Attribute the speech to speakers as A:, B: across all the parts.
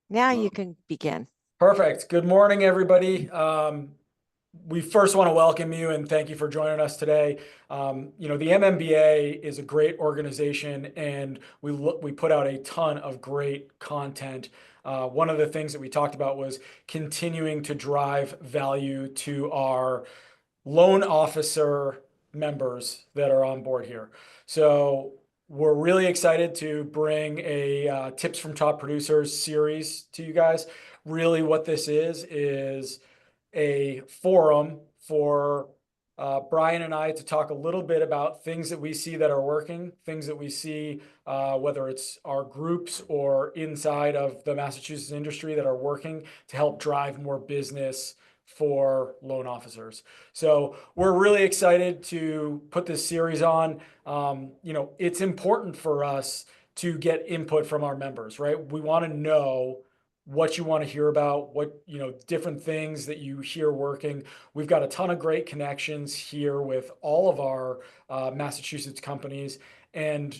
A: Now you can begin.
B: Perfect. Good morning, everybody. We first want to welcome you and thank you for joining us today. The MMBA is a great organization, and we put out a ton of great content. One of the things that we talked about was continuing to drive value to our loan officer members that are on board here. So we're really excited to bring a Tips from Top Producers series to you guys. Really, what this is a forum for Bryan and I to talk a little bit about things that we see that are working, things that we see, whether it's our groups or inside of the Massachusetts industry that are working to help drive more business for loan officers. So we're really excited to put this series on. It's important for us to get input from our members, right? We want to know what you want to hear about, what, different things that you hear working. We've got a ton of great connections here with all of our Massachusetts companies. And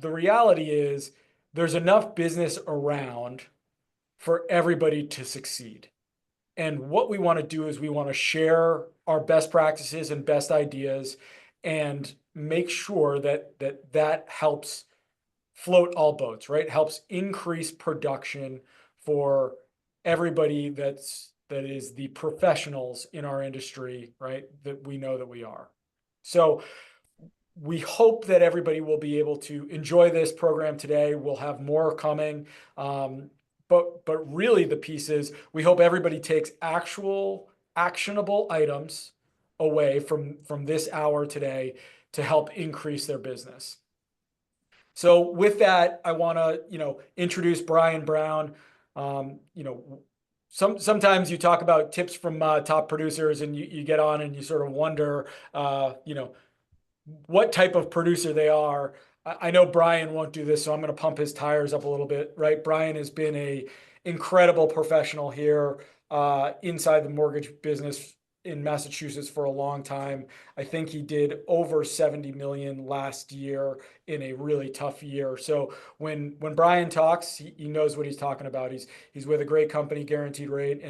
B: the reality is there's enough business around for everybody to succeed. And what we want to do is we want to share our best practices and best ideas and make sure that helps float all boats, right? Helps increase production for everybody that is the professionals in our industry, right? That we know that we are. So we hope that everybody will be able to enjoy this program today. We'll have more coming. But really the piece is we hope everybody takes actual actionable items away from this hour today to help increase their business. So with that, I want to, introduce Bryan Brown. Sometimes you talk about tips from top producers, and you get on and you sort of wonder, what type of producer they are. I know Bryan won't do this, so I'm going to pump his tires up a little bit, right? Bryan has been a incredible professional here inside the mortgage business in Massachusetts for a long time. I think he did over 70 million last year in a really tough year. So when Bryan talks, he knows what he's talking about. He's with a great company, Guaranteed Rate,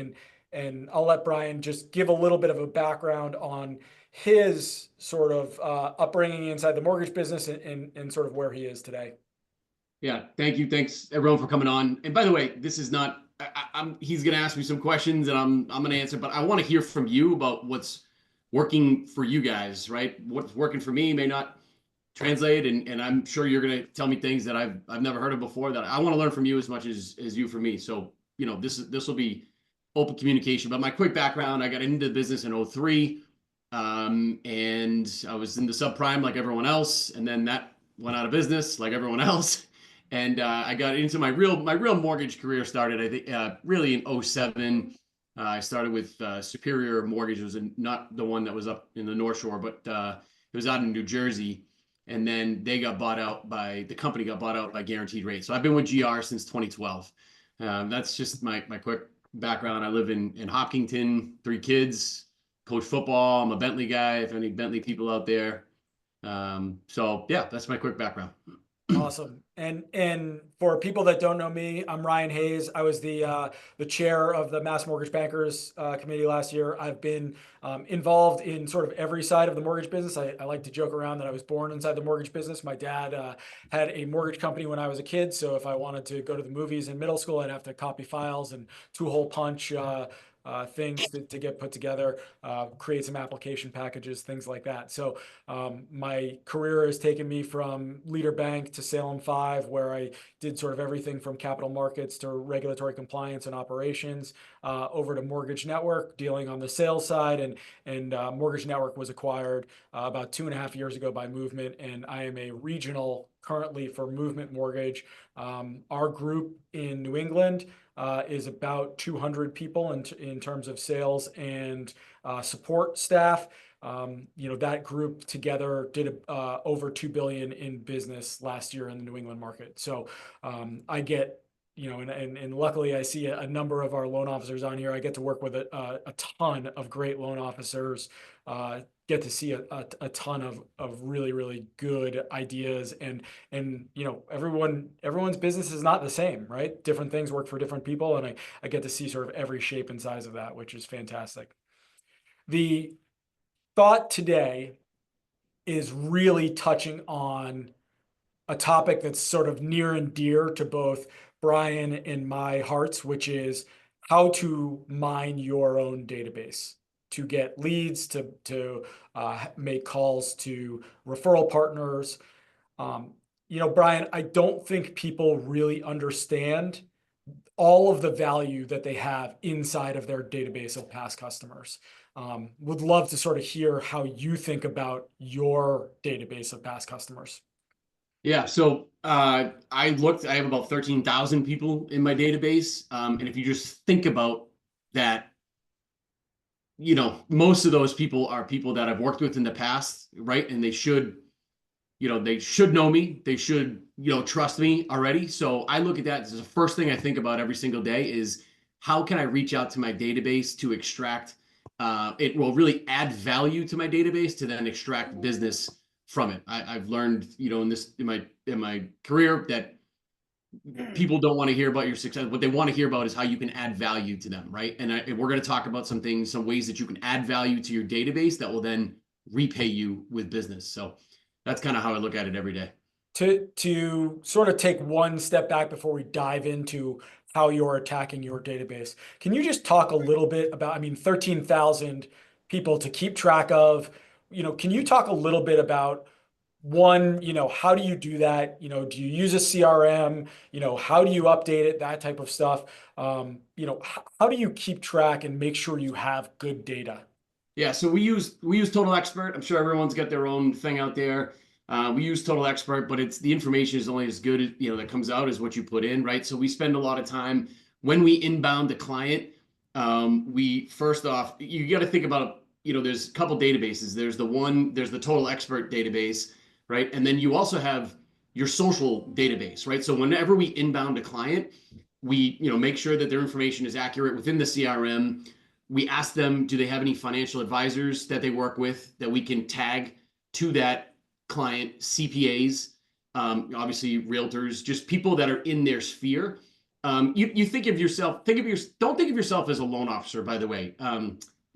B: and I'll let Bryan just give a little bit of a background on his sort of upbringing inside the mortgage business and sort of where he is today.
C: Yeah, thank you. Thanks everyone for coming on. And by the way, this is not. He's going to ask me some questions, and I'm going to answer. But I want to hear from you about what's working for you guys, right? What's working for me may not translate, and I'm sure you're going to tell me things that I've never heard of before. That I want to learn from you as much as you from me. So this will be open communication. But my quick background: I got into the business in 2003. And I was in the subprime like everyone else, and then that went out of business like everyone else. And I got into my real mortgage career started, I think, really in 2007. I started with Superior Mortgage. It was not the one that was up in the North Shore, but it was out in New Jersey. And then the company got bought out by Guaranteed Rate. So I've been with GR since 2012. That's just my quick background. I live in Hopkinton, 3 kids. Coach football. I'm a Bentley guy. If any Bentley people out there. So yeah, that's my quick background.
B: Awesome. And for people that don't know me, I'm Ryan Hayes. I was the chair of the Mass Mortgage Bankers Committee last year. I've been involved in sort of every side of the mortgage business. I like to joke around that I was born inside the mortgage business. My dad had a mortgage company when I was a kid, so if I wanted to go to the movies in middle school, I'd have to copy files and 2-hole punch things to get put together, create some application packages, things like that. So my career has taken me from Leader Bank to Salem 5, where I did sort of everything from capital markets to regulatory compliance and operations, over to Mortgage Network, dealing on the sales side. And Mortgage Network was acquired about 2.5 years ago by Movement, and I am a regional currently for Movement Mortgage. Our group in New England is about 200 people in terms of sales and support staff. That group together did over 2 billion in business last year in the New England market. So I get, and luckily I see a number of our loan officers on here. I get to work with a ton of great loan officers get to see a ton of really, really good ideas. And everyone's business is not the same, right? Different things work for different people. And I get to see sort of every shape and size of that, which is fantastic. The thought today is really touching on a topic that's sort of near and dear to both Bryan and my hearts, which is how to mine your own database to get leads, to make calls to referral partners. Bryan, I don't think people really understand all of the value that they have inside of their database of past customers. Would love to sort of hear how you think about your database of past customers.
C: Yeah, so I have about 13,000 people in my database. And if you just think about that, most of those people are people that I've worked with in the past, right? And they should know me. They should, trust me already. So I look at that as the first thing I think about every single day is how can I reach out to my database to extract, it will really add value to my database to then extract business from it. I've learned, in my career that people don't want to hear about your success. What they want to hear about is how you can add value to them, right? And we're going to talk about some ways that you can add value to your database that will then repay you with business. So that's kind of how I look at it every day.
B: To sort of take one step back before we dive into how you're attacking your database, can you just talk a little bit about, I mean, 13,000 people to keep track of, can you talk a little bit about one, how do you do that? Do you use a CRM? How do you update it? That type of stuff. How do you keep track and make sure you have good data?
C: Yeah, so we use Total Expert. I'm sure everyone's got their own thing out there. We use Total Expert, but it's the information is only as good as that comes out as what you put in, right? So we spend a lot of time when we inbound a client. We first off, you got to think about there's a couple databases. There's the Total Expert database, right? And then you also have your social database, right? So whenever we inbound a client, we make sure that their information is accurate within the CRM. We ask them, do they have any financial advisors that they work with that we can tag to that client, CPAs, obviously realtors, just people that are in their sphere. You think of yourself, don't think of yourself as a loan officer, by the way.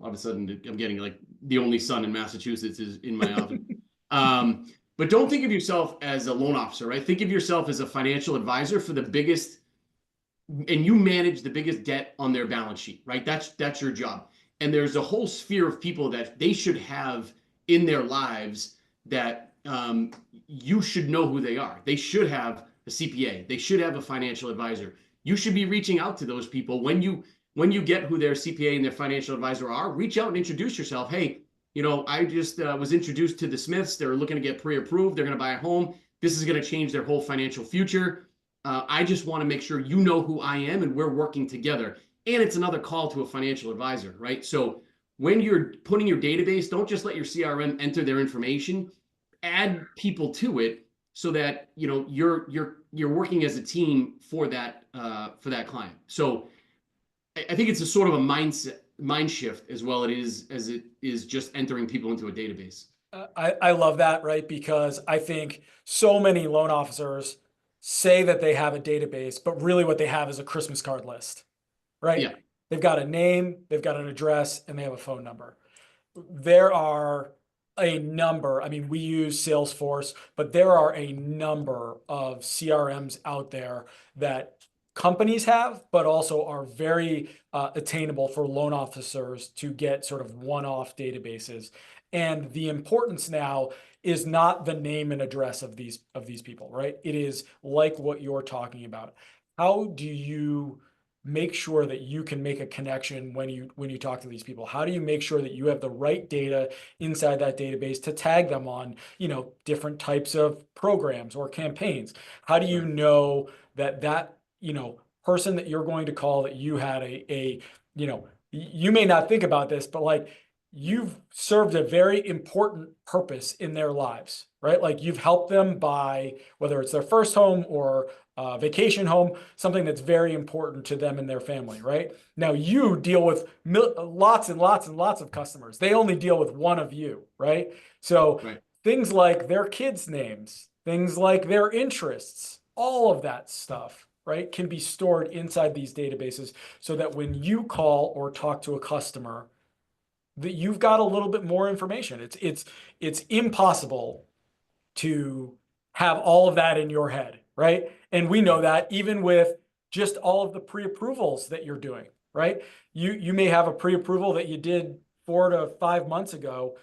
C: All of a sudden I'm getting like the only son in Massachusetts is in my office. But don't think of yourself as a loan officer, right? Think of yourself as a financial advisor for the biggest, and you manage the biggest debt on their balance sheet, right? That's your job. And there's a whole sphere of people that they should have in their lives that you should know who they are. They should have a CPA. They should have a financial advisor. You should be reaching out to those people when you get who their CPA and their financial advisor are. Reach out and introduce yourself. Hey, I just was introduced to the Smiths. They're looking to get pre-approved. They're going to buy a home. This is going to change their whole financial future. I just want to make sure you know who I am and we're working together. And it's another call to a financial advisor, right? So when you're putting your database, don't just let your CRM enter their information. Add people to it so that you're working as a team for that client. So I think it's a sort of a mind shift as well as it is just entering people into a database.
B: I love that, right? Because I think so many loan officers say that they have a database, but really what they have is a Christmas card list, right?
C: Yeah.
B: They've got a name, they've got an address, and they have a phone number. There are a number, I mean, we use Salesforce, but there are a number of CRMs out there that companies have, but also are very attainable for loan officers to get sort of one-off databases. And the importance now is not the name and address of these people, right? It is like what you're talking about. How do you make sure that you can make a connection when you talk to these people? How do you make sure that you have the right data inside that database to tag them on, different types of programs or campaigns? How do you know that person that you're going to call, that you had you may not think about this, but like you've served a very important purpose in their lives, right? Like you've helped them buy, whether it's their first home or a vacation home, something that's very important to them and their family, right? Now you deal with lots and lots and lots of customers. They only deal with one of you, right? So
C: Right.
B: things like their kids' names, things like their interests, all of that stuff, right, can be stored inside these databases so that when you call or talk to a customer, that you've got a little bit more information. It's impossible to have all of that in your head, right? And we know that even with just all of the pre-approvals that you're doing, right? You may have a pre-approval that you did 4 to 5 months ago.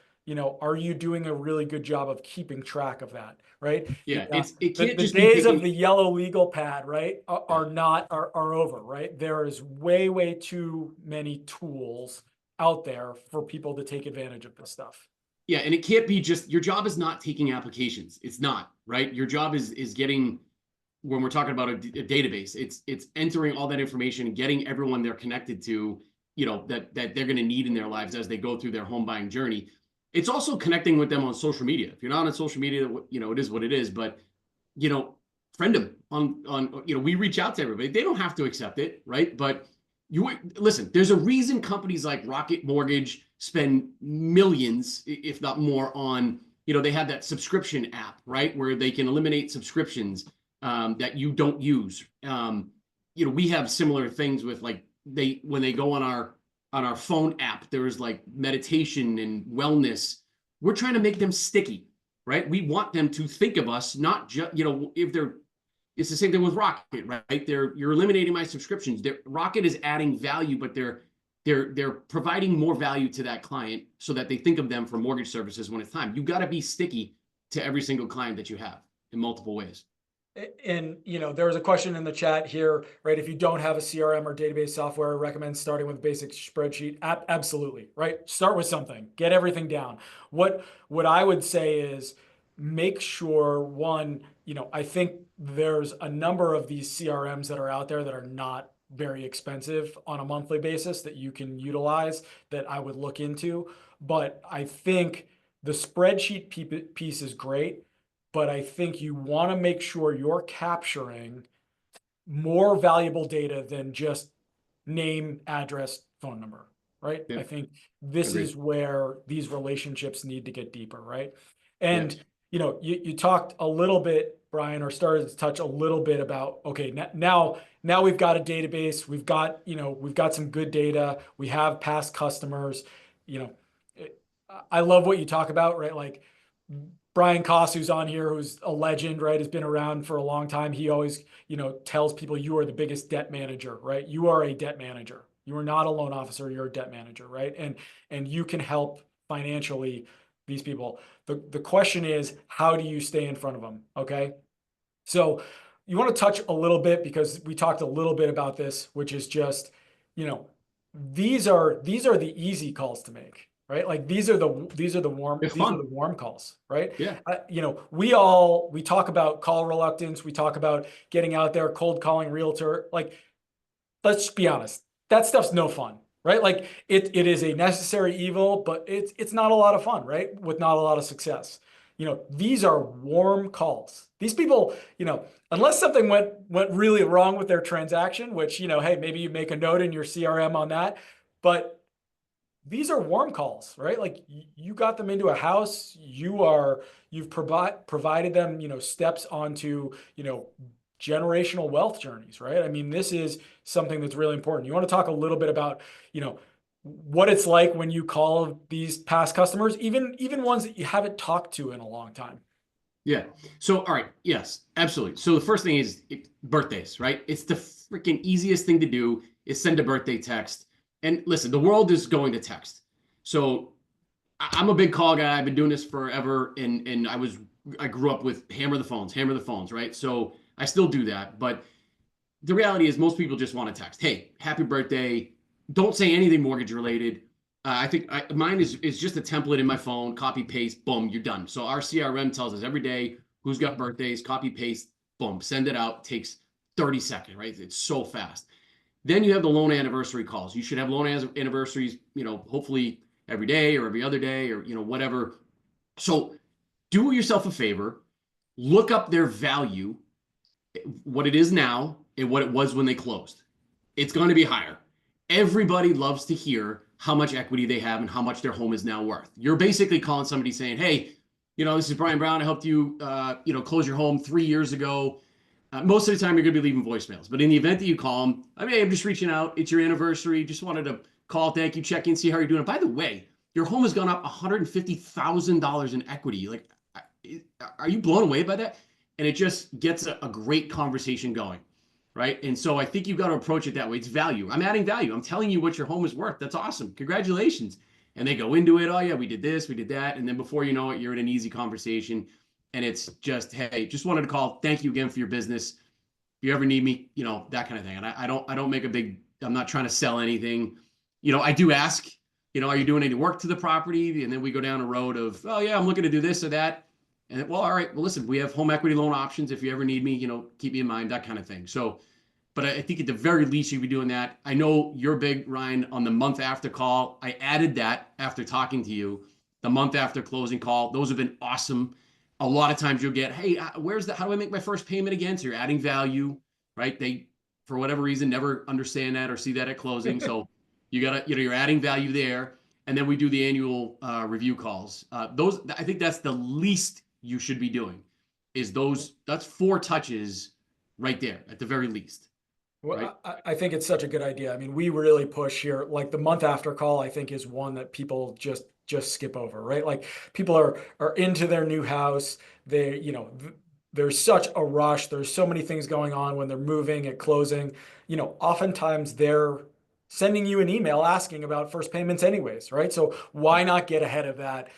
B: Are you doing a really good job of keeping track of that, right?
C: Yeah,
B: Yeah.
C: it
B: The,
C: can't
B: the
C: just be
B: days of
C: taking.
B: the yellow legal pad, right,
C: Yeah.
B: are over, right? There is way too many tools out there for people to take advantage of this stuff.
C: Yeah, and it can't be just your job is not taking applications. It's not, right? Your job is getting, when we're talking about a database, it's entering all that information and getting everyone they're connected to, that they're going to need in their lives as they go through their home buying journey. It's also connecting with them on social media. If you're not on social media, it is what it is, but you know, friend them on we reach out to everybody. They don't have to accept it, right? But you listen, there's a reason companies like Rocket Mortgage spend millions, if not more, on, they have that subscription app, right? Where they can eliminate subscriptions that you don't use. We have similar things with, like, when they go on our phone app, there's like meditation and wellness. We're trying to make them sticky, right? We want them to think of us, not just, if they're, it's the same thing with Rocket, right? You're eliminating my subscriptions. Rocket is adding value, but they're providing more value to that client so that they think of them for mortgage services when it's time. You got to be sticky to every single client that you have in multiple ways.
B: And there was a question in the chat here, right? If you don't have a CRM or database software, I recommend starting with a basic spreadsheet. Absolutely, right? Start with something, get everything down. What I would say is make sure, one, I think there's a number of these CRMs that are out there that are not very expensive on a monthly basis that you can utilize, that I would look into. But I think the spreadsheet piece is great, but I think you want to make sure you're capturing more valuable data than just name, address, phone number, right?
C: Yeah,
B: I think this
C: agreed.
B: is where these relationships need to get deeper, right?
C: Yeah,
B: And you talked a little bit, Bryan, or started to touch a little bit about, okay, now we've got a database, we've got some good data, we have past customers, you know, I love what you talk about, right? Like Bryan Koss, who's on here, who's a legend, right, has been around for a long time. He always, tells people you are the biggest debt manager, right? You are a debt manager. You are not a loan officer. You're a debt manager, right? And you can help financially these people. The question is, how do you stay in front of them? Okay. So you want to touch a little bit, because we talked a little bit about this, which is just, you know, these are the easy calls to make, right? Like
C: they're
B: these are
C: fun.
B: the warm calls, right?
C: Yeah,
B: We talk about call reluctance, we talk about getting out there, cold calling realtor. Like, let's be honest, that stuff's no fun, right? Like it is a necessary evil, but it's not a lot of fun, right? With not a lot of success. These are warm calls. These people, unless something went really wrong with their transaction, which, hey, maybe you make a note in your CRM on that, but these are warm calls, right? Like you got them into a house, you've provided them, steps onto, generational wealth journeys, right? I mean, this is something that's really important. You want to talk a little bit about, what it's like when you call these past customers, even ones that you haven't talked to in a long time.
C: yeah. So, all right, yes, absolutely. So the first thing is birthdays, right? It's the freaking easiest thing to do is send a birthday text. And listen, the world is going to text. So I'm a big call guy. I've been doing this forever, and I grew up with hammer the phones, right? So I still do that, but the reality is most people just want to text, hey, happy birthday. Don't say anything mortgage related. I think mine is just a template in my phone, copy paste, boom, you're done. So our CRM tells us every day who's got birthdays, copy paste, boom, send it out. Takes 30 seconds, right? It's so fast. Then you have the loan anniversary calls. You should have loan anniversaries, hopefully every day or every other day or, whatever. So do yourself a favor, look up their value, what it is now and what it was when they closed. It's going to be higher. Everybody loves to hear how much equity they have and how much their home is now worth. You're basically calling somebody saying, hey, this is Bryan Brown. I helped you, close your home 3 years ago. Most of the time, you're going to be leaving voicemails. But in the event that you call them, I'm just reaching out. It's your anniversary. Just wanted to call, thank you, check in, see how you're doing. And by the way, your home has gone up $150,000 in equity. Like, are you blown away by that? And it just gets a great conversation going, right? And so I think you've got to approach it that way. It's value. I'm adding value. I'm telling you what your home is worth. That's awesome. Congratulations. And they go into it. Oh yeah, we did this, we did that. And then before you know it, you're in an easy conversation. And it's just, hey, just wanted to call. Thank you again for your business. If you ever need me, that kind of thing. And I don't make I'm not trying to sell anything. I do ask, are you doing any work to the property? And then we go down a road of, oh yeah, I'm looking to do this or that. And well, all right, well, listen, we have home equity loan options. If you ever need me, keep me in mind, that kind of thing. So, but I think at the very least, you'd be doing that. I know you're big, Ryan, on the month after call. I added that after talking to you, the month after closing call. Those have been awesome. A lot of times you'll get, hey, how do I make my first payment again? So you're adding value, right? They, for whatever reason, never understand that or see that at closing. So you gotta, you're adding value there. And then we do the annual review calls. I think that's the least you should be doing is that's 4 touches right there at the very least.
B: Well,
C: Right.
B: I think it's such a good idea. I mean, we really push here. Like the month after call, I think is one that people just skip over, right? Like people are into their new house. They, there's such a rush. There's so many things going on when they're moving at closing. Oftentimes they're sending you an email asking about first payments anyways, right? So why not get ahead of that?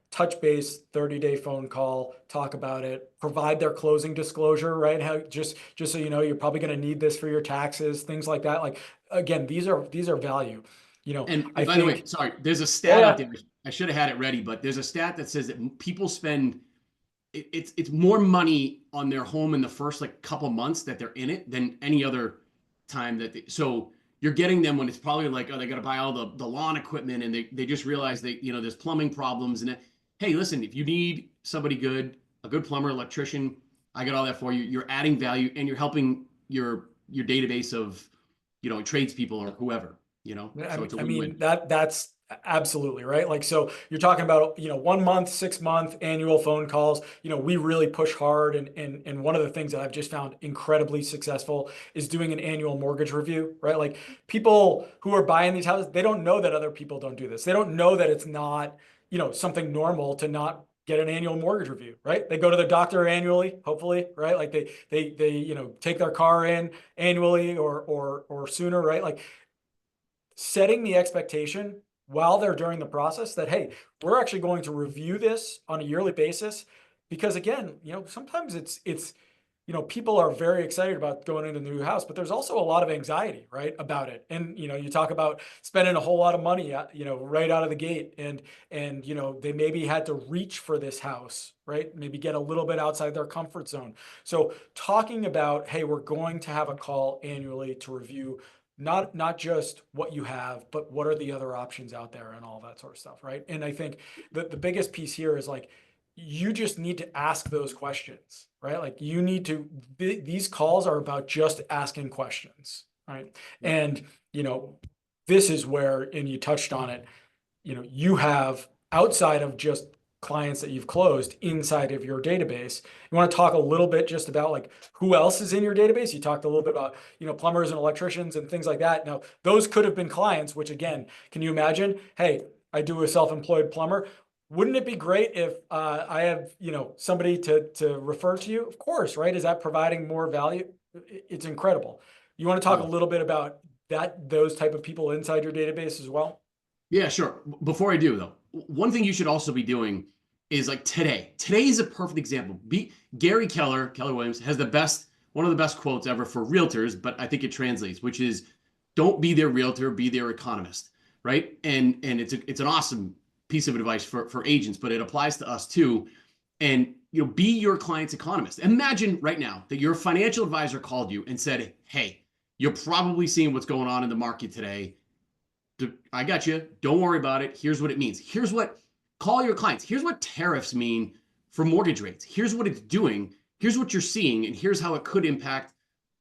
B: Touch base, 30-day phone call, talk about it, provide their closing disclosure, right? How just so you know, you're probably going to need this for your taxes, things like that. Like again, these are value.
C: And
B: I
C: by the way,
B: think,
C: sorry, there's a
B: oh
C: stat out
B: yeah,
C: there. I should have had it ready, but there's a stat that says that people spend it's more money on their home in the first like couple months that they're in it than any other time so you're getting them when it's probably like, oh, they got to buy all the lawn equipment and they just realize there's plumbing problems and hey, listen, if you need somebody good, a good plumber, electrician, I got all that for you. You're adding value and you're helping your database of tradespeople or whoever, so it's a
B: I
C: win-win.
B: mean that's absolutely right. Like, so you're talking about, 1 month, 6 month annual phone calls. We really push hard. And one of the things that I've just found incredibly successful is doing an annual mortgage review, right? Like people who are buying these houses, they don't know that other people don't do this. They don't know that it's not, something normal to not get an annual mortgage review, right? They go to the doctor annually, hopefully, right? Like they take their car in annually or sooner, right? Like setting the expectation while they're during the process that, hey, we're actually going to review this on a yearly basis. Because again, sometimes it's people are very excited about going into the new house, but there's also a lot of anxiety, right, about it. And you talk about spending a whole lot of money right out of the gate, and they maybe had to reach for this house, right, maybe get a little bit outside their comfort zone. So talking about, hey, we're going to have a call annually to review not just what you have, but what are the other options out there and all that sort of stuff, right? And I think the biggest piece here is like, you just need to ask those questions, right? Like you need to, these calls are about just asking questions, right?
C: Yep.
B: And, this is where, and you touched on it, you have outside of just clients that you've closed inside of your database. You want to talk a little bit just about like who else is in your database? You talked a little bit about, plumbers and electricians and things like that. Now, those could have been clients, which again, can you imagine? Hey, I do a self-employed plumber. Wouldn't it be great if I have, somebody to refer to you? Of course, right? Is that providing more value? It's incredible. You want to talk a
C: No.
B: little bit about those type of people inside your database as well?
C: Yeah, sure. Before I do though, one thing you should also be doing is like today. Today is a perfect example. Keller Williams has one of the best quotes ever for realtors, but I think it translates, which is don't be their realtor, be their economist, right? And it's an awesome piece of advice for agents, but it applies to us too. And be your client's economist. Imagine right now that your financial advisor called you and said, "Hey, you're probably seeing what's going on in the market today. I got you. Don't worry about it. Here's what it means. Call your clients. Here's what tariffs mean for mortgage rates. Here's what it's doing. Here's what you're seeing. And here's how it could impact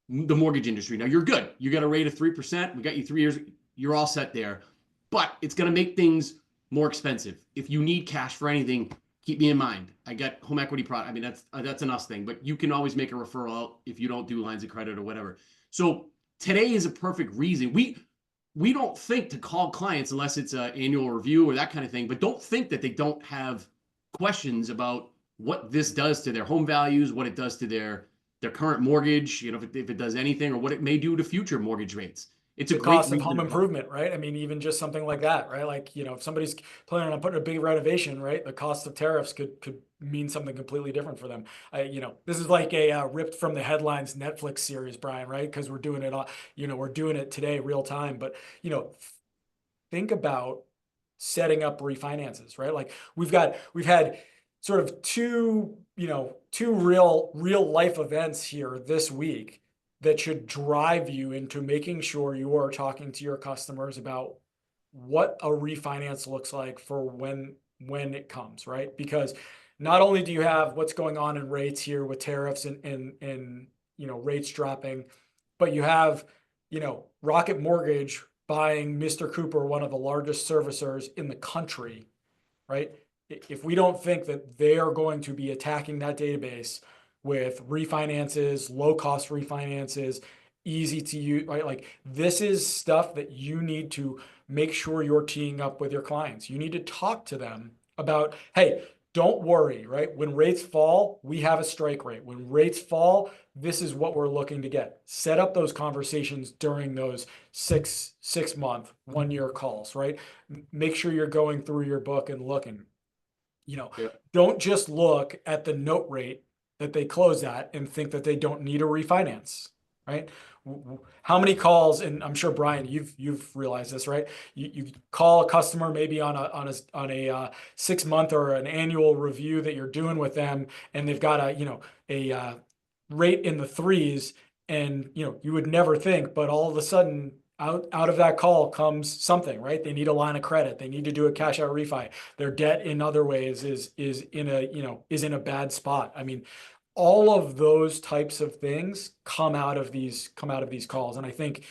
C: the mortgage industry. Now you're good. You got a rate of 3%. We got you 3 years. You're all set there. But it's going to make things more expensive. If you need cash for anything, keep me in mind. I got home equity product. I mean, that's an us thing, but you can always make a referral if you don't do lines of credit or whatever. So today is a perfect reason. We don't think to call clients unless it's an annual review or that kind of thing, but don't think that they don't have questions about what this does to their home values, what it does to their current mortgage, if it does anything, or what it may do to future mortgage rates. It's a
B: The
C: great
B: cost of
C: reason
B: home
C: to call.
B: improvement, right? I mean, even just something like that, right? Like, if somebody's planning on putting a big renovation, right? The cost of tariffs could mean something completely different for them. This is like a ripped from the headlines Netflix series, Bryan, right? Because we're doing it all, we're doing it today, real time. But, think about setting up refinances, right? Like we've had sort of two real life events here this week that should drive you into making sure you are talking to your customers about what a refinance looks like for when it comes, right? Because not only do you have what's going on in rates here with tariffs and rates dropping, but you have Rocket Mortgage buying Mr. Cooper, one of the largest servicers in the country, right? If we don't think that they are going to be attacking that database with refinances, low cost refinances, easy to use, right? Like this is stuff that you need to make sure you're teeing up with your clients. You need to talk to them about, hey, don't worry, right? When rates fall, we have a strike rate. When rates fall, this is what we're looking to get. Set up those conversations during those six month, 1 year calls, right? Make sure you're going through your book and looking.
C: Yeah.
B: Don't just look at the note rate that they close at and think that they don't need a refinance, right? How many calls, and I'm sure Bryan, you've realized this, right? You call a customer maybe on a 6 month or an annual review that you're doing with them, and they've got a rate in the threes, and you would never think, but all of a sudden out of that call comes something, right? They need a line of credit. They need to do a cash out refi. Their debt in other ways is in a bad spot. I mean, all of those types of things come out of these calls. And I think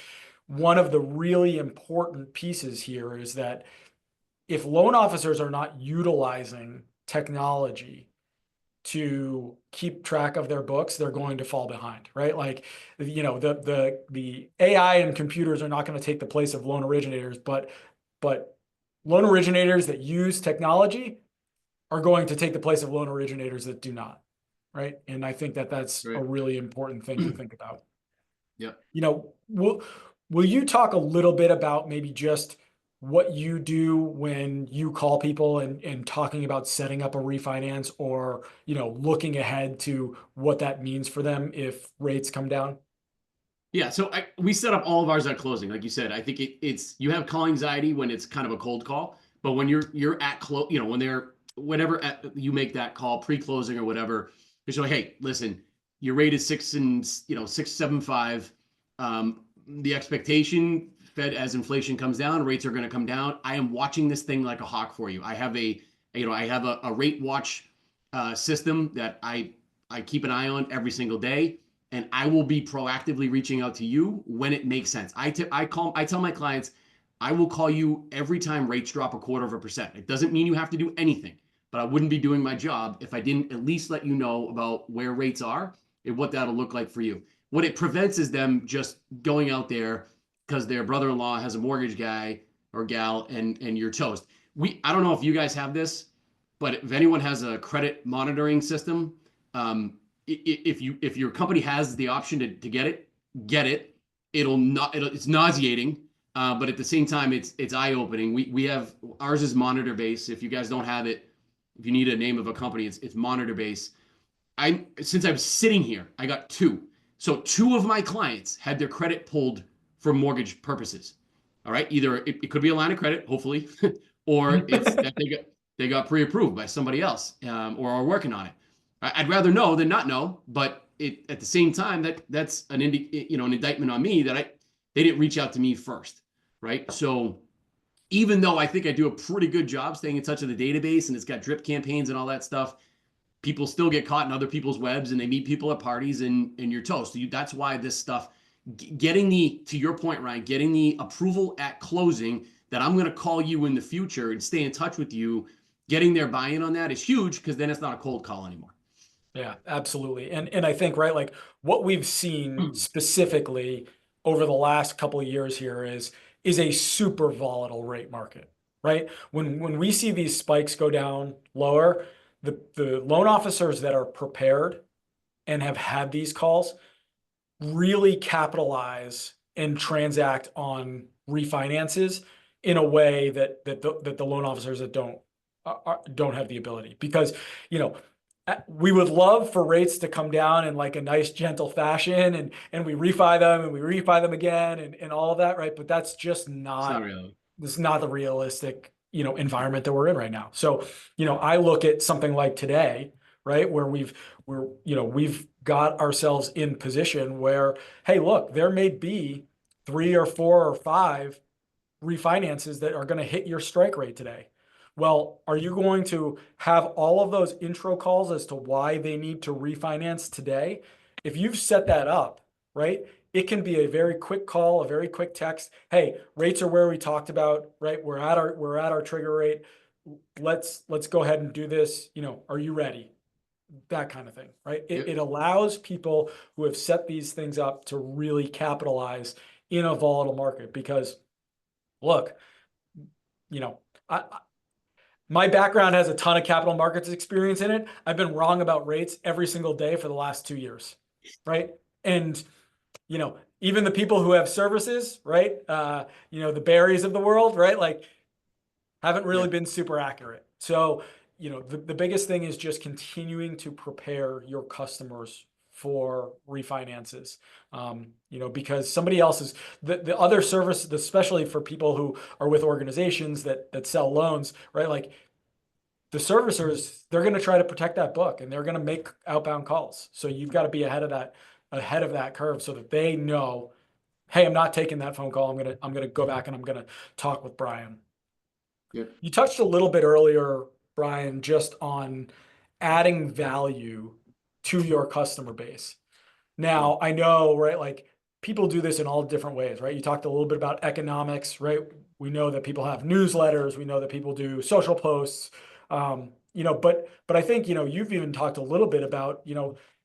B: one of the really important pieces here is that if loan officers are not utilizing technology to keep track of their books, they're going to fall behind, right? Like, the AI and computers are not going to take the place of loan originators, but loan originators that use technology are going to take the place of loan originators that do not, right? And I think that that's a
C: Right.
B: really important thing to think about.
C: Yep.
B: Will you talk a little bit about maybe just what you do when you call people and talking about setting up a refinance or, looking ahead to what that means for them if rates come down?
C: Yeah, so we set up all of ours at closing, like you said. I think it's you have call anxiety when it's kind of a cold call, but when you're at close, when they're whenever you make that call pre-closing or whatever, you say, hey, listen, your rate is 6.75. The expectation, Fed as inflation comes down, rates are going to come down. I am watching this thing like a hawk for you. I have a rate watch system that I keep an eye on every single day, and I will be proactively reaching out to you when it makes sense. I tell my clients, I will call you every time rates drop 0.25%. It doesn't mean you have to do anything, but I wouldn't be doing my job if I didn't at least let you know about where rates are and what that'll look like for you. What it prevents is them just going out there because their brother-in-law has a mortgage guy or gal, and you're toast. I don't know if you guys have this, but if anyone has a credit monitoring system, if your company has the option to get it, get it. It's nauseating, but at the same time, it's eye opening. We have ours is monitor based. If you guys don't have it, if you need a name of a company, it's monitor based. Since I was sitting here, I got two. So two of my clients had their credit pulled for mortgage purposes. All right, either it could be a line of credit, hopefully, or it's that they got pre-approved by somebody else, or are working on it. I'd rather know than not know, but at the same time that's an indictment on me that they didn't reach out to me first, right? So even though I think I do a pretty good job staying in touch with the database and it's got drip campaigns and all that stuff, people still get caught in other people's webs and they meet people at parties and you're toast. That's why this stuff, getting to your point, Ryan, getting the approval at closing that I'm going to call you in the future and stay in touch with you, getting their buy-in on that is huge because then it's not a cold call anymore.
B: Yeah, absolutely. And I think, right, like what we've seen specifically over the last couple of years here is a super volatile rate market, right? When we see these spikes go down lower, the loan officers that are prepared and have had these calls really capitalize and transact on refinances in a way that the loan officers that don't have the ability. Because, you know, we would love for rates to come down in like a nice gentle fashion, and we refi them and we refi them again and all of that, right? But that's just
C: It's not
B: not
C: really.
B: this is not the realistic, environment that we're in right now. So, I look at something like today, right, where we've got ourselves in position where, hey, look, there may be 3 or 4 or 5 refinances that are going to hit your strike rate today. Well, are you going to have all of those intro calls as to why they need to refinance today? If you've set that up, right, it can be a very quick call, a very quick text. Hey, rates are where we talked about, right? We're at our trigger rate. Let's go ahead and do this. Are you ready? That kind of thing, right? It,
C: Yep.
B: it allows people who have set these things up to really capitalize in a volatile market because look, you know, my background has a ton of capital markets experience in it. I've been wrong about rates every single day for the last 2 years, right? And even the people who have services, right? The berries of the world, right? Like, haven't really
C: Yeah.
B: been super accurate. So, the biggest thing is just continuing to prepare your customers for refinances. Because somebody else is the other service, especially for people who are with organizations that sell loans, right? Like the servicers, they're going to try to protect that book and they're going to make outbound calls. So you've got to be ahead of that curve so that they know, hey, I'm not taking that phone call. I'm gonna go back and I'm gonna talk with Bryan.
C: Yep.
B: You touched a little bit earlier, Bryan, just on adding value to your customer base.
C: Yeah.
B: Now, I know, right, like people do this in all different ways, right? You talked a little bit about economics, right? We know that people have newsletters, we know that people do social posts, but I think, you've even talked a little bit about,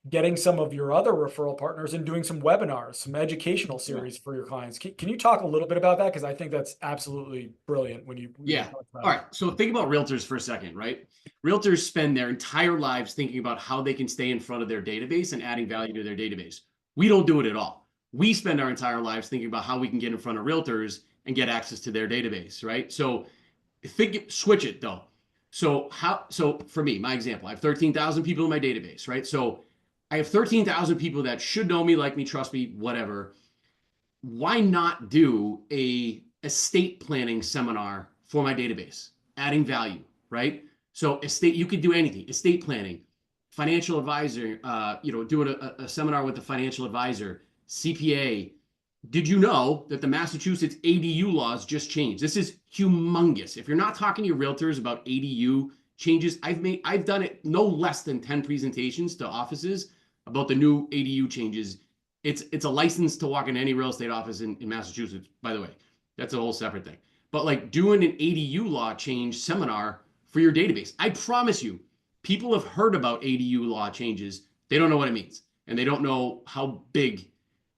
B: getting some of your other referral partners and doing some webinars, some educational
C: Yeah.
B: series for your clients. Can you talk a little bit about that? Because I think that's absolutely brilliant when you
C: Yeah.
B: talk
C: All
B: about it.
C: right. So think about realtors for a second, right? Realtors spend their entire lives thinking about how they can stay in front of their database and adding value to their database. We don't do it at all. We spend our entire lives thinking about how we can get in front of realtors and get access to their database, right? So switch it though. So for me, my example, I have 13,000 people in my database, right? So I have 13,000 people that should know me, like me, trust me, whatever. Why not do a estate planning seminar for my database, adding value, right? So you could do anything, estate planning, financial advisor, doing a seminar with the financial advisor, CPA. Did you know that the Massachusetts ADU laws just changed? This is humongous. If you're not talking to your realtors about ADU changes, I've done it no less than 10 presentations to offices about the new ADU changes. It's a license to walk in any real estate office in Massachusetts, by the way. That's a whole separate thing. But like doing an ADU law change seminar for your database. I promise you, people have heard about ADU law changes. They don't know what it means. And they don't know how big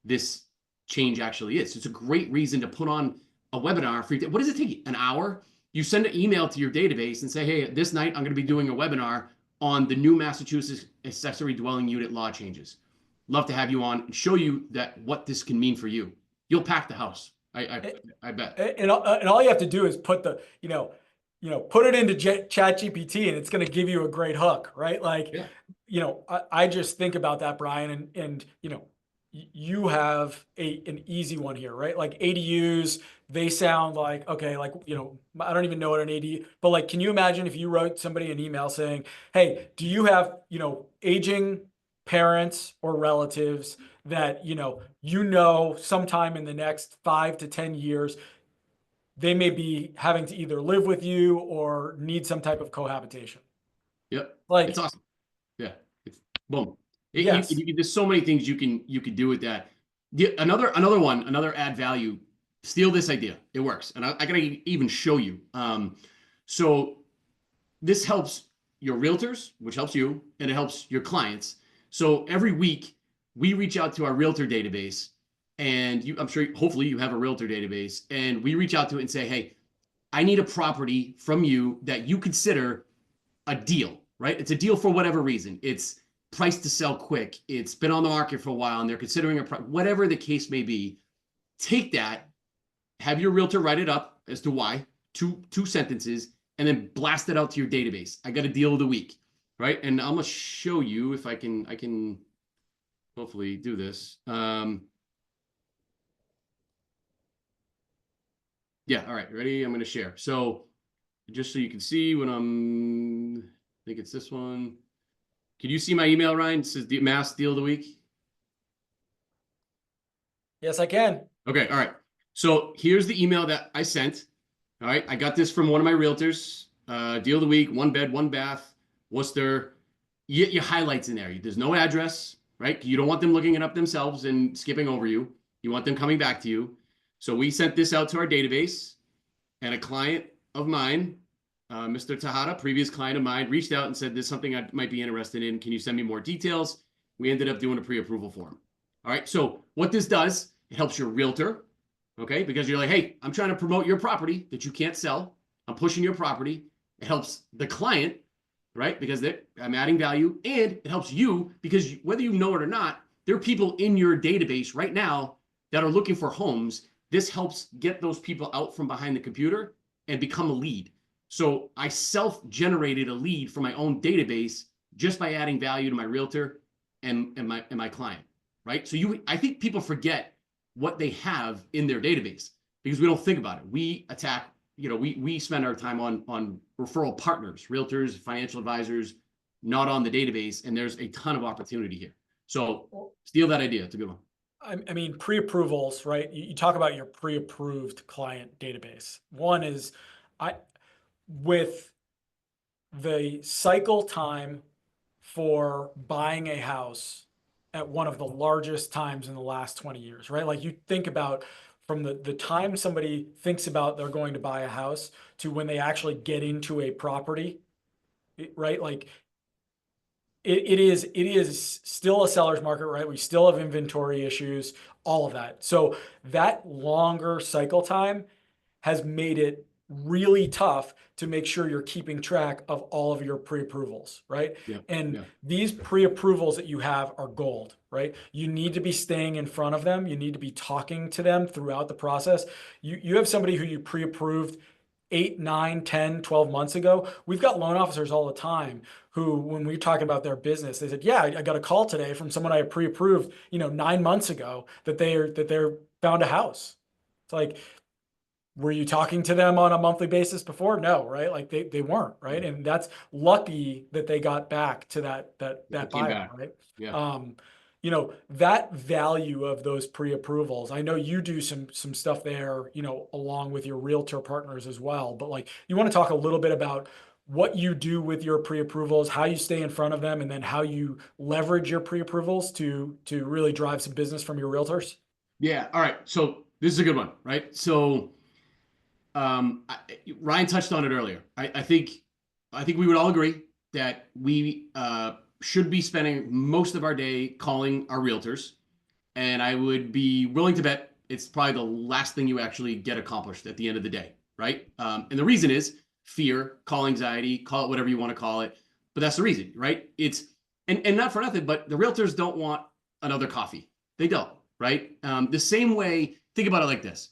C: this change actually is. It's a great reason to put on a webinar for you. What does it take you? An hour? You send an email to your database and say, hey, this night I'm going to be doing a webinar on the new Massachusetts accessory dwelling unit law changes. Love to have you on and show you that what this can mean for you. You'll pack the house. I bet.
B: And all you have to do is put it into Chat GPT and it's going to give you a great hook, right? Like,
C: Yeah.
B: I just think about that, Bryan, and you have an easy one here, right? Like ADUs, they sound like, okay, like, I don't even know what an ADU, but like, can you imagine if you wrote somebody an email saying, hey, do you have, aging parents or relatives that, sometime in the next 5 to 10 years they may be having to either live with you or need some type of cohabitation.
C: Yep. It's
B: Like,
C: awesome. Yeah. It's boom.
B: yes,
C: There's so many things you can do with that. Another add value. Steal this idea. It works, and I gotta even show you. So this helps your realtors, which helps you, and it helps your clients. So every week we reach out to our realtor database, and I'm sure, hopefully, you have a realtor database, and we reach out to it and say, hey, I need a property from you that you consider a deal, right? It's a deal for whatever reason. It's priced to sell quick. It's been on the market for a while, and they're considering whatever the case may be. Take that, have your realtor write it up as to why, two sentences, and then blast it out to your database. I got a deal of the week, right? And I'm gonna show you if I can hopefully do this. Yeah, all right, ready? I'm gonna share. So just so you can see when I think it's this one. Can you see my email, Ryan? It says mass deal of the week.
B: yes, I can.
C: Okay, all right. So here's the email that I sent. All right, I got this from one of my realtors. Deal of the week, 1 bed, 1 bath, Worcester. You get your highlights in there. There's no address, right? You don't want them looking it up themselves and skipping over you. You want them coming back to you. So we sent this out to our database, and a client of mine, Mr. Tejada, previous client of mine, reached out and said, "There's something I might be interested in. Can you send me more details?" We ended up doing a pre-approval form. All right, so what this does, it helps your realtor, okay? Because you're like, hey, I'm trying to promote your property that you can't sell. I'm pushing your property. It helps the client, right? Because I'm adding value, and it helps you because whether you know it or not, there are people in your database right now that are looking for homes. This helps get those people out from behind the computer and become a lead. So I self-generated a lead from my own database just by adding value to my realtor and my client, right? So I think people forget what they have in their database because we don't think about it. We attack, we spend our time on referral partners, realtors, financial advisors, not on the database, and there's a ton of opportunity here. So steal that idea. It's a good one.
B: I mean, pre-approvals, right? You talk about your pre-approved client database. One is, with the cycle time for buying a house at one of the largest times in the last 20 years, right? Like, you think about from the time somebody thinks about they're going to buy a house to when they actually get into a property, right? Like, it is still a seller's market, right? We still have inventory issues, all of that. So that longer cycle time has made it really tough to make sure you're keeping track of all of your pre-approvals, right?
C: Yeah.
B: And
C: Yeah.
B: these pre-approvals that you have are gold, right? You need to be staying in front of them. You need to be talking to them throughout the process. You have somebody who you pre-approved 8, 9, 10, 12 months ago. We've got loan officers all the time who, when we're talking about their business, they said, yeah, I got a call today from someone I pre-approved, 9 months ago that they're found a house. It's like, were you talking to them on a monthly basis before? No, right? Like, they weren't, right? And that's lucky that they got back to that
C: It came
B: buyer,
C: back.
B: right?
C: Yeah.
B: That value of those pre-approvals. I know you do some stuff there, along with your realtor partners as well. But, like, you want to talk a little bit about what you do with your pre-approvals, how you stay in front of them, and then how you leverage your pre-approvals to really drive some business from your realtors?
C: Yeah. All right. So this is a good one, right? So Ryan touched on it earlier. I think we would all agree that we should be spending most of our day calling our realtors, and I would be willing to bet it's probably the last thing you actually get accomplished at the end of the day, right? And the reason is fear, call anxiety, call it whatever you want to call it, but that's the reason, right? It's and not for nothing, but the realtors don't want another coffee. They don't, right? The same way, think about it like this: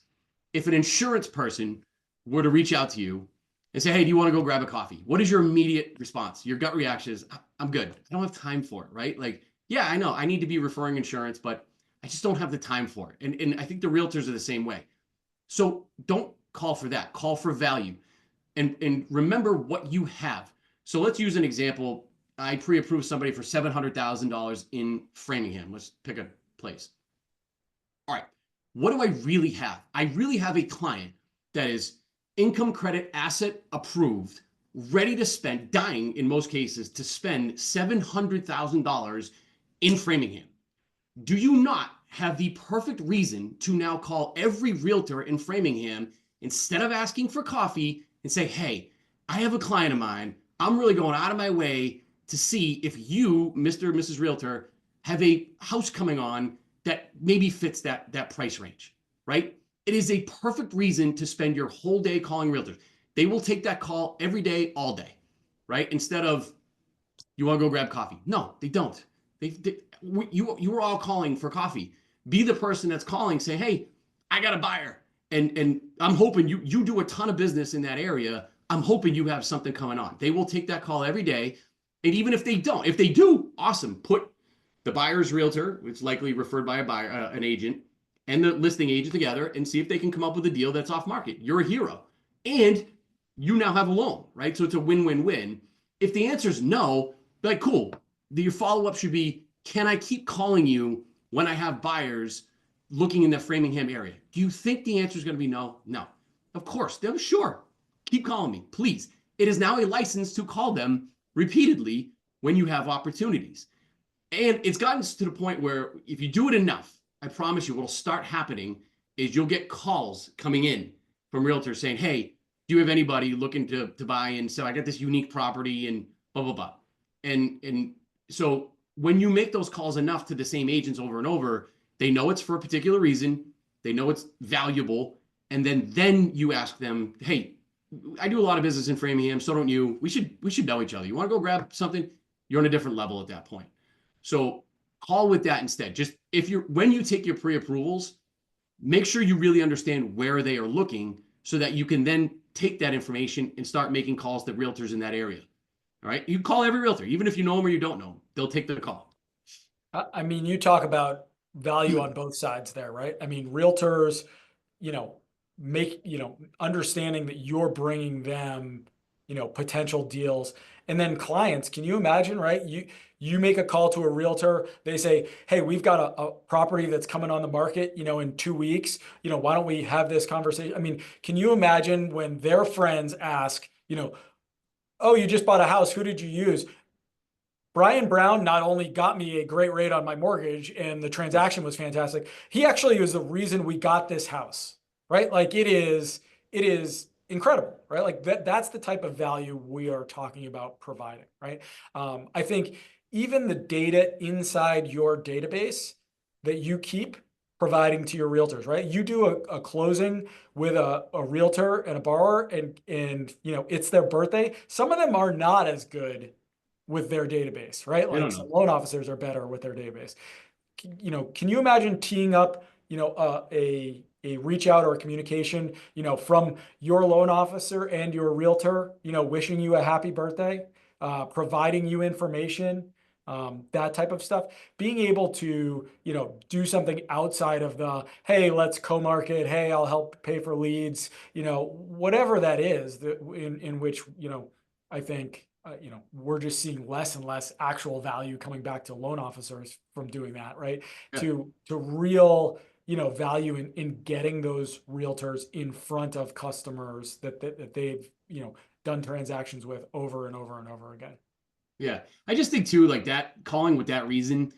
C: if an insurance person were to reach out to you and say, hey, do you want to go grab a coffee? What is your immediate response? Your gut reaction is, I'm good. I don't have time for it, right? Like, yeah, I know I need to be referring insurance, but I just don't have the time for it. And I think the realtors are the same way. So don't call for that. Call for value. And remember what you have. So let's use an example. I pre-approved somebody for $700,000 in Framingham. Let's pick a place. All right. What do I really have? I really have a client that is income credit asset approved, ready to spend, dying in most cases to spend $700,000 in Framingham, do you not have the perfect reason to now call every realtor in Framingham instead of asking for coffee and say, hey, I have a client of mine. I'm really going out of my way to see if you, Mr. or Mrs. Realtor, have a house coming on that maybe fits that price range, right? It is a perfect reason to spend your whole day calling realtors. They will take that call every day, all day, right? Instead of, you want to go grab coffee? No, they don't. You were all calling for coffee. Be the person that's calling. Say, hey, I got a buyer, and I'm hoping you do a ton of business in that area. I'm hoping you have something coming on. They will take that call every day, and even if they don't, if they do, awesome. Put the buyer's realtor, which is likely referred by a buyer, an agent, and the listing agent together, and see if they can come up with a deal that's off market. You're a hero, and you now have a loan, right? So it's a win-win-win. If the answer is no, be like, cool. Your follow-up should be, can I keep calling you when I have buyers looking in the Framingham area? Do you think the answer is going to be no? No. Of course. They're sure. Keep calling me, please. It is now a license to call them repeatedly when you have opportunities. And it's gotten to the point where if you do it enough, I promise you what'll start happening is you'll get calls coming in from realtors saying, hey, do you have anybody looking to buy? And so I got this unique property and blah, blah, blah. And so when you make those calls enough to the same agents over and over, they know it's for a particular reason. They know it's valuable. And then you ask them, hey, I do a lot of business in Framingham, so don't you. We should know each other. You want to go grab something? You're on a different level at that point. So call with that instead. Just when you take your pre-approvals, make sure you really understand where they are looking so that you can then take that information and start making calls to realtors in that area. All right. You call every realtor, even if you know them or you don't know them, they'll take the call.
B: I mean, you talk about value on both sides there, right? I mean, realtors, you know, understanding that you're bringing them, potential deals. And then clients, can you imagine, right? You make a call to a realtor, they say, hey, we've got a property that's coming on the market, in 2 weeks. Why don't we have this conversation? I mean, can you imagine when their friends ask, oh, you just bought a house, who did you use? Bryan Brown not only got me a great rate on my mortgage and the transaction was fantastic, he actually was the reason we got this house, right? Like it is incredible, right? Like that's the type of value we are talking about providing, right? I think even the data inside your database that you keep providing to your realtors, right? You do a closing with a realtor and a borrower and it's their birthday. Some of them are not as good with their database, right?
C: They
B: Like
C: don't
B: some
C: know.
B: loan officers are better with their database. Can you imagine teeing up, a reach out or a communication, from your loan officer and your realtor, wishing you a happy birthday, providing you information, that type of stuff, being able to, do something outside of the, hey, let's co-market, hey, I'll help pay for leads, whatever that is that in which, I think, we're just seeing less and less actual value coming back to loan officers from doing that, right?
C: Yeah.
B: To real, value in getting those realtors in front of customers that they've, done transactions with over and over and over again.
C: Yeah. I just think too, like that calling with that reason,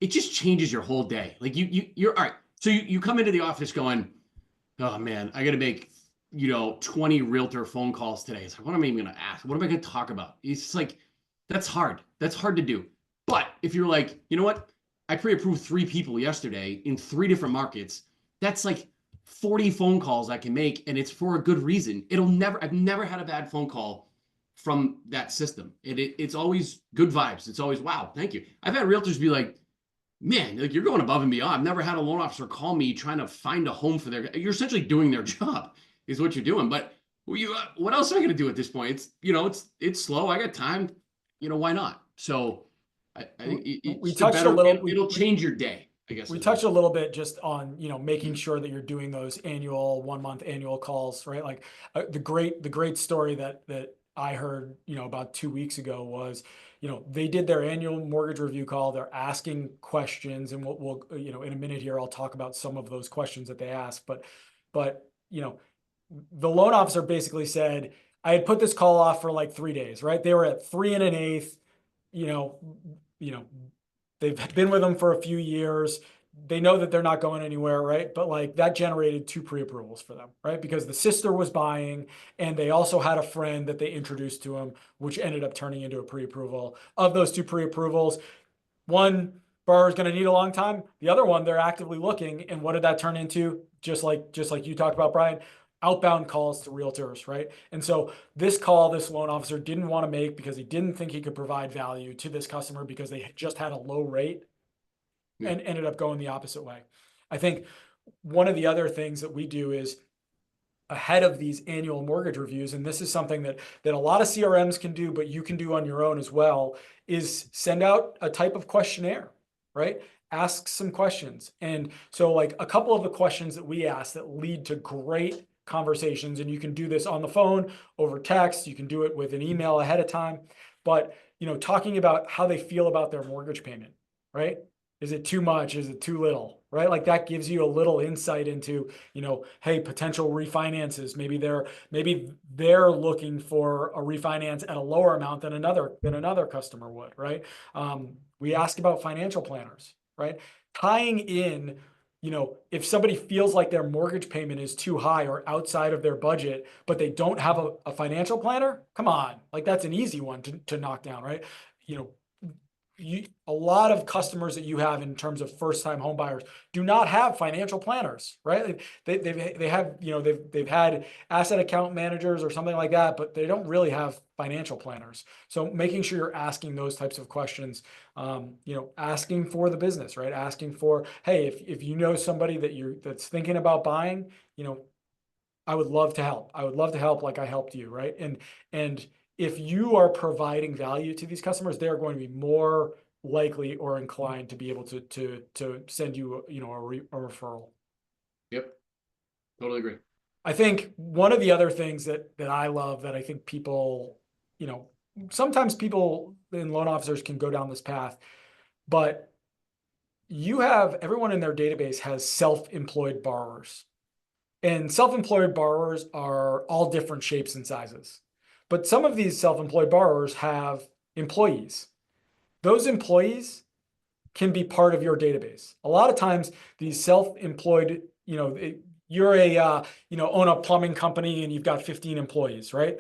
C: it just changes your whole day. Like you're all right. So you come into the office going, oh man, I got to make, 20 realtor phone calls today. It's like, what am I even going to ask? What am I going to talk about? It's just like, that's hard. That's hard to do. But if you're like, you know what? I pre-approved 3 people yesterday in 3 different markets. That's like 40 phone calls I can make. And it's for a good reason. I've never had a bad phone call from that system. It's always good vibes. It's always, wow, thank you. I've had realtors be like, man, like you're going above and beyond. I've never had a loan officer call me trying to find a home for you're essentially doing their job is what you're doing. But what else am I going to do at this point? It's slow. I got time. Why not? So I think
B: We
C: it's a
B: touched a
C: better,
B: little.
C: it'll change your day, I guess.
B: We touched a little bit just on, making sure that you're doing those annual 1 month annual calls, right? Like the great story that I heard, about 2 weeks ago was, they did their annual mortgage review call. They're asking questions, and we'll in a minute here, I'll talk about some of those questions that they asked. But, the loan officer basically said, I had put this call off for like 3 days, right? They were at 3 1/8, you know, you know, they've been with them for a few years. They know that they're not going anywhere, right? But like that generated 2 pre-approvals for them, right? Because the sister was buying and they also had a friend that they introduced to him, which ended up turning into a pre-approval. Of those 2 pre-approvals, one borrower is going to need a long time. The other one, they're actively looking. And what did that turn into? Just like you talked about, Bryan, outbound calls to realtors, right? And so this call, this loan officer didn't want to make because he didn't think he could provide value to this customer because they just had a low rate
C: Yeah.
B: and ended up going the opposite way. I think one of the other things that we do is ahead of these annual mortgage reviews, and this is something that a lot of CRMs can do, but you can do on your own as well, is send out a type of questionnaire, right? Ask some questions. And so like a couple of the questions that we ask that lead to great conversations, and you can do this on the phone, over text, you can do it with an email ahead of time, but talking about how they feel about their mortgage payment, right? Is it too much? Is it too little? Right? Like that gives you a little insight into, hey, potential refinances. Maybe they're looking for a refinance at a lower amount than another customer would, right? We ask about financial planners, right? Tying in, if somebody feels like their mortgage payment is too high or outside of their budget, but they don't have a financial planner, come on, like that's an easy one to knock down, right? You know, a lot of customers that you have in terms of first-time home buyers do not have financial planners, right? They have, they've had asset account managers or something like that, but they don't really have financial planners. So making sure you're asking those types of questions, asking for the business, right? Asking for, hey, if you know somebody that's thinking about buying, I would love to help. I would love to help like I helped you, right? And if you are providing value to these customers, they're going to be more likely or inclined to be able to send you, a referral.
C: Yep. Totally agree.
B: I think one of the other things that I love that I think people, sometimes people and loan officers can go down this path, but everyone in their database has self-employed borrowers. And self-employed borrowers are all different shapes and sizes. But some of these self-employed borrowers have employees. Those employees can be part of your database. A lot of times these self-employed, you're own a plumbing company and you've got 15 employees, right?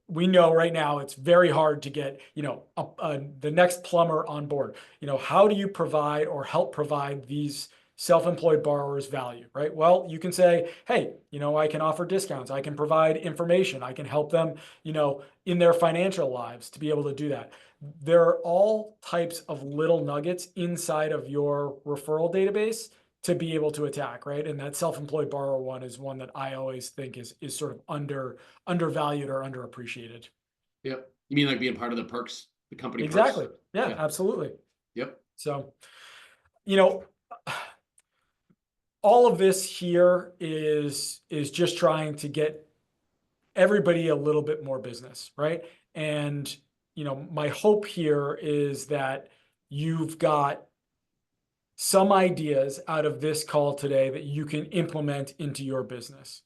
B: We know right now it's very hard to get, the next plumber on board. How do you provide or help provide these self-employed borrowers value, right? Well, you can say, hey, I can offer discounts. I can provide information. I can help them, in their financial lives to be able to do that. There are all types of little nuggets inside of your referral database to be able to attack, right? And that self-employed borrower one is one that I always think is sort of undervalued or underappreciated.
C: Yep. You mean like being part of the perks, the company perks?
B: Exactly. Yeah, absolutely.
C: Yep.
B: So, you know, all of this here is just trying to get everybody a little bit more business, right? And my hope here is that you've got some ideas out of this call today that you can implement into your business.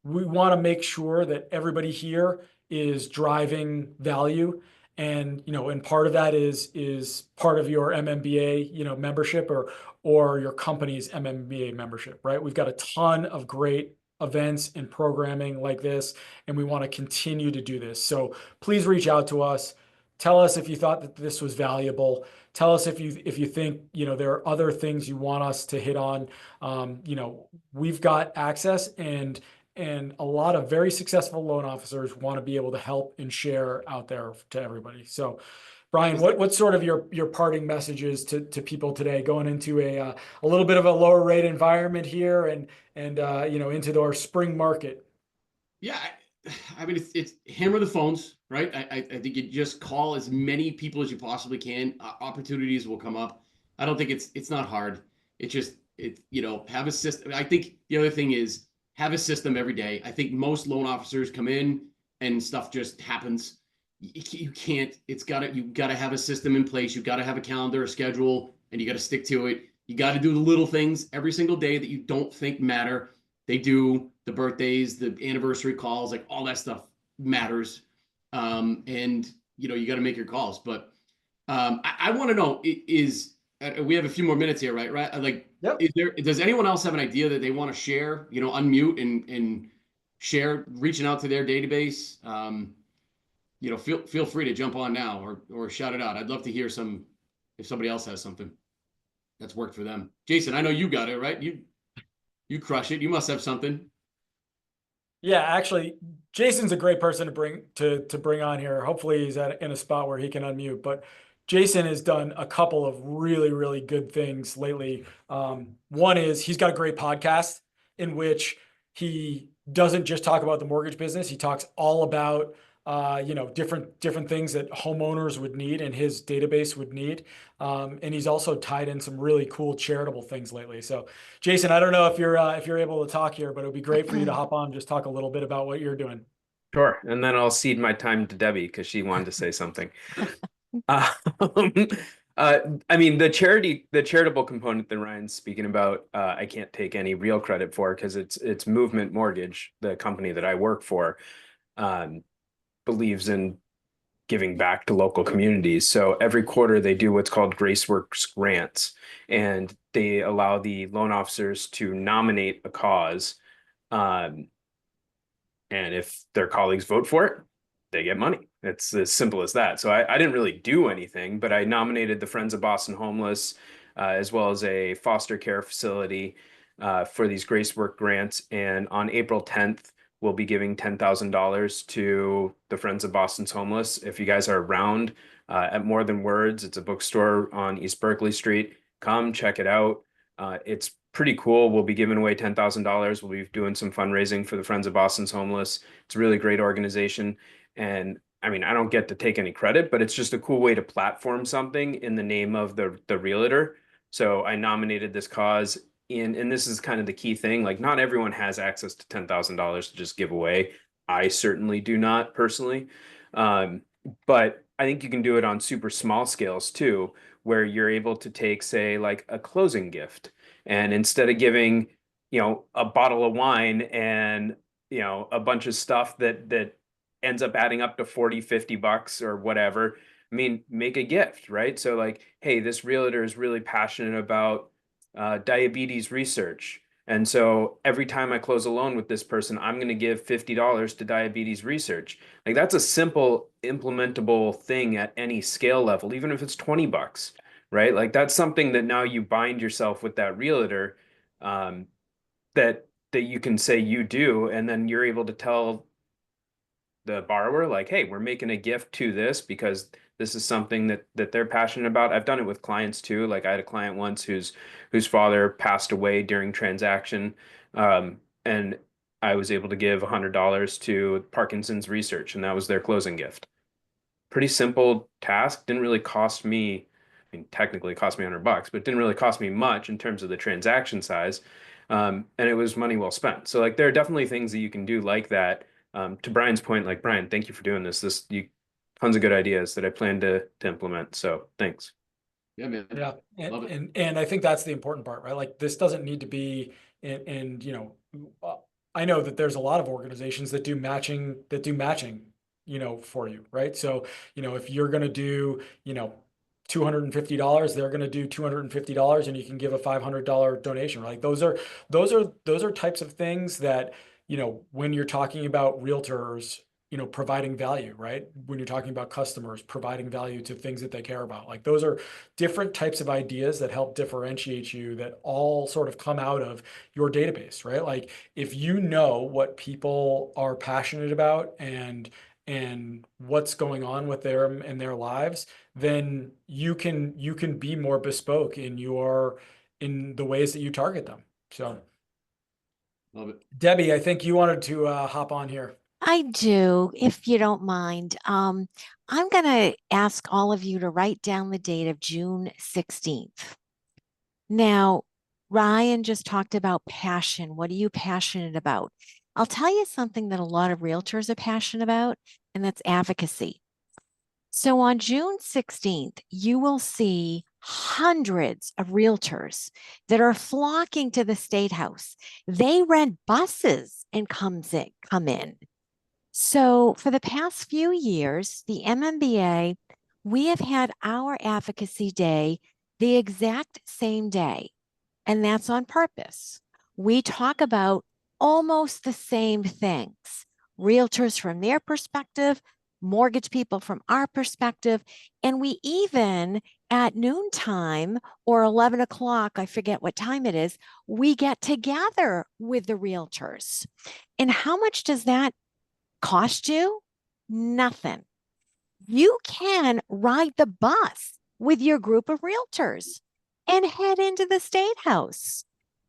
B: We want to make sure that everybody here is driving value, and part of that is part of your MMBA membership or your company's MMBA membership, right? We've got a ton of great events and programming like this, and we want to continue to do this. So please reach out to us. Tell us if you thought that this was valuable. Tell us if you think there are other things you want us to hit on. We've got access, and a lot of very successful loan officers want to be able to help and share out there to everybody. So, Bryan, what's sort of your parting messages to people today going into a little bit of a lower rate environment here and into our spring market?
C: Yeah, I mean, it's hammer the phones, right? I think you just call as many people as you possibly can. Opportunities will come up. I don't think it's not hard. It's just have a system. I think the other thing is have a system every day. I think most loan officers come in and stuff just happens. You can't. You gotta have a system in place. You gotta have a calendar, a schedule, and you gotta stick to it. You gotta do the little things every single day that you don't think matter they do the birthdays, the anniversary calls, like all that stuff matters. And you got to make your calls. But I want to know is we have a few more minutes here, right? Right? Like,
B: Yep.
C: does anyone else have an idea that they want to share? Unmute and share, reaching out to their database. Feel free to jump on now or shout it out. I'd love to hear some if somebody else has something that's worked for them. Jason, I know you got it, right? You crush it. You must have something.
B: Yeah, actually, Jason's a great person to bring on here. Hopefully, he's in a spot where he can unmute. But Jason has done a couple of really, really good things lately. One is he's got a great podcast in which he doesn't just talk about the mortgage business. He talks all about different things that homeowners would need and his database would need. And he's also tied in some really cool charitable things lately. So Jason, I don't know if you're able to talk here, but it would be great for you to hop on and just talk a little bit about what you're doing.
A: Sure. And then I'll cede my time to Debbie because she wanted to say something. Um, I mean, the charitable component that Ryan's speaking about, I can't take any real credit for because it's Movement Mortgage, the company that I work for, believes in giving back to local communities. So every quarter they do what's called GraceWorks grants, and they allow the loan officers to nominate a cause. And if their colleagues vote for it, they get money. It's as simple as that. So I didn't really do anything, but I nominated the Friends of Boston Homeless, as well as a foster care facility for these GraceWork grants. And on April 10th, we'll be giving $10,000 to the Friends of Boston's Homeless. If you guys are around at More Than Words, it's a bookstore on East Berkeley Street. Come check it out. It's pretty cool. We'll be giving away $10,000. We'll be doing some fundraising for the Friends of Boston's Homeless. It's a really great organization. And I mean, I don't get to take any credit, but it's just a cool way to platform something in the name of the realtor. So I nominated this cause and this is kind of the key thing. Like, not everyone has access to $10,000 to just give away. I certainly do not personally. But I think you can do it on super small scales too, where you're able to take, say, like a closing gift. And instead of giving, a bottle of wine and, a bunch of stuff that ends up adding up to 40, $50 or whatever, I mean, make a gift, right? So like, hey, this realtor is really passionate about diabetes research. And so every time I close a loan with this person, I'm going to give $50 to diabetes research. Like, that's a simple implementable thing at any scale level, even if it's $20, right? Like, that's something that now you bind yourself with that realtor, that you can say you do, and then you're able to tell the borrower, like, hey, we're making a gift to this because this is something that they're passionate about. I've done it with clients too. Like, I had a client once whose father passed away during transaction, and I was able to give $100 to Parkinson's research, and that was their closing gift. Pretty simple task. Didn't really cost me. I mean, technically it cost me $100, but it didn't really cost me much in terms of the transaction size. And it was money well spent. So like, there are definitely things that you can do like that. To Brian's point, like, Brian, thank you for doing this. Tons of good ideas that I plan to implement. So thanks.
C: Yeah, man.
B: Yeah,
C: Love it.
B: and I think that's the important part, right? Like, this doesn't need to be, and I know that there's a lot of organizations that do matching, for you, right? So, if you're gonna do, $250, they're gonna do $250, and you can give a $500 donation. Like, those are types of things that, when you're talking about realtors, providing value, right? When you're talking about customers, providing value to things that they care about. Like, those are different types of ideas that help differentiate you, that all sort of come out of your database, right? Like, if you know what people are passionate about and what's going on with them in their lives, then you can be more bespoke in the ways that you target them. So,
C: Love it.
B: Debbie, I think you wanted to hop on here.
D: I do, if you don't mind. I'm going to ask all of you to write down the date of June 16th. Now, Ryan just talked about passion. What are you passionate about? I'll tell you something that a lot of realtors are passionate about, and that's advocacy. So on June 16th, you will see hundreds of realtors that are flocking to the State House. They rent buses and come in. So for the past few years, the MMBA, we have had our advocacy day the exact same day, and that's on purpose. We talk about almost the same things. Realtors from their perspective, mortgage people from our perspective, and we even at noontime or 11 o'clock, I forget what time it is, we get together with the realtors. And how much does that cost you? Nothing. You can ride the bus with your group of realtors and head into the State House.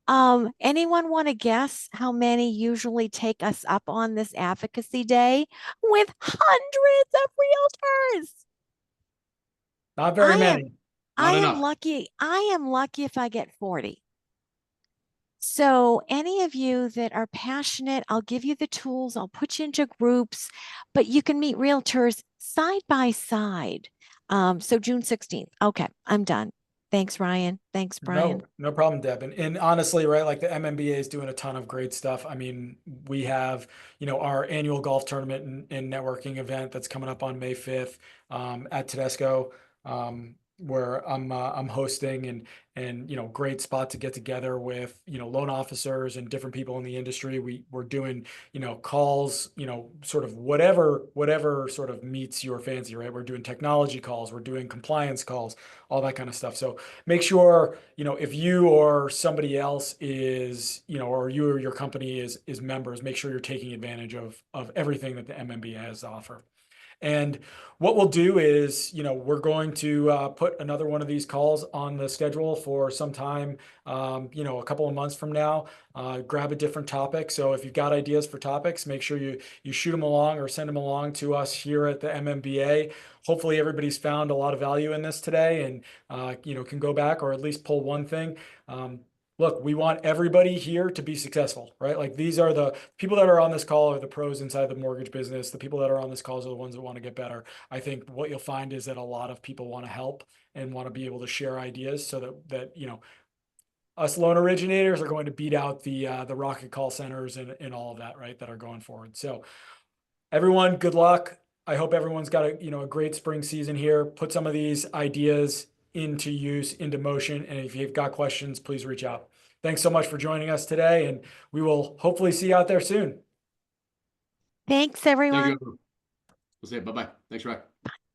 D: Anyone want to guess how many usually take us up on this advocacy day? With hundreds of realtors.
B: Not very
D: I am
B: many.
D: I
C: Not
D: am
C: enough.
D: lucky. I am lucky if I get 40. So any of you that are passionate, I'll give you the tools, I'll put you into groups, but you can meet realtors side by side. So June 16th. Okay, I'm done. Thanks, Ryan. Thanks, Bryan.
B: No problem, Deb. And honestly, right, like the MMBA is doing a ton of great stuff. I mean, we have, our annual golf tournament and networking event that's coming up on May 5th at Tedesco, where I'm hosting and great spot to get together with, loan officers and different people in the industry. We're doing, calls, sort of whatever sort of meets your fancy, right? We're doing technology calls, we're doing compliance calls, all that kind of stuff. So make sure, if you or somebody else is, or you or your company is members, make sure you're taking advantage of everything that the MMBA has to offer. And what we'll do is, we're going to put another one of these calls on the schedule for some time, a couple of months from now. Grab a different topic. So if you've got ideas for topics, make sure you shoot them along or send them along to us here at the MMBA. Hopefully everybody's found a lot of value in this today and, can go back or at least pull one thing. Look, we want everybody here to be successful, right? Like these are the people that are on this call are the pros inside the mortgage business. The people that are on this call are the ones that want to get better. I think what you'll find is that a lot of people want to help and want to be able to share ideas so that us loan originators are going to beat out the rocket call centers and all of that, right? That are going forward. So everyone, good luck. I hope everyone's got a great spring season here. Put some of these ideas into use, into motion. And if you've got questions, please reach out. Thanks so much for joining us today, and we will hopefully see you out there soon.
D: Thanks,
C: Thank
D: everyone.
C: you. We'll say bye-bye. Thanks, Rock.